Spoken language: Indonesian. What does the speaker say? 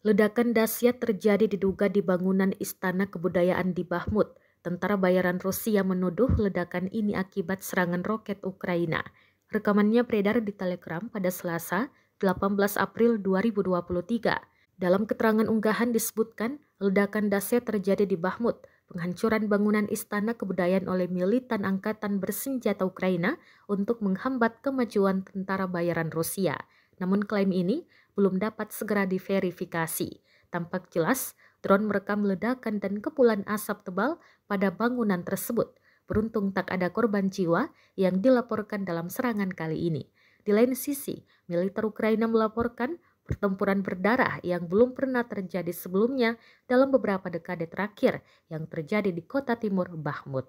Ledakan dahsyat terjadi diduga di bangunan Istana Kebudayaan di Bahmut. Tentara bayaran Rusia menuduh ledakan ini akibat serangan roket Ukraina. Rekamannya beredar di Telegram pada Selasa, 18 April 2023. Dalam keterangan unggahan disebutkan, ledakan dahsyat terjadi di Bahmut, penghancuran bangunan Istana Kebudayaan oleh militan angkatan bersenjata Ukraina untuk menghambat kemajuan tentara bayaran Rusia. Namun klaim ini belum dapat segera diverifikasi. Tampak jelas, drone merekam ledakan dan kepulan asap tebal pada bangunan tersebut. Beruntung tak ada korban jiwa yang dilaporkan dalam serangan kali ini. Di lain sisi, militer Ukraina melaporkan pertempuran berdarah yang belum pernah terjadi sebelumnya dalam beberapa dekade terakhir yang terjadi di kota timur Bakhmut.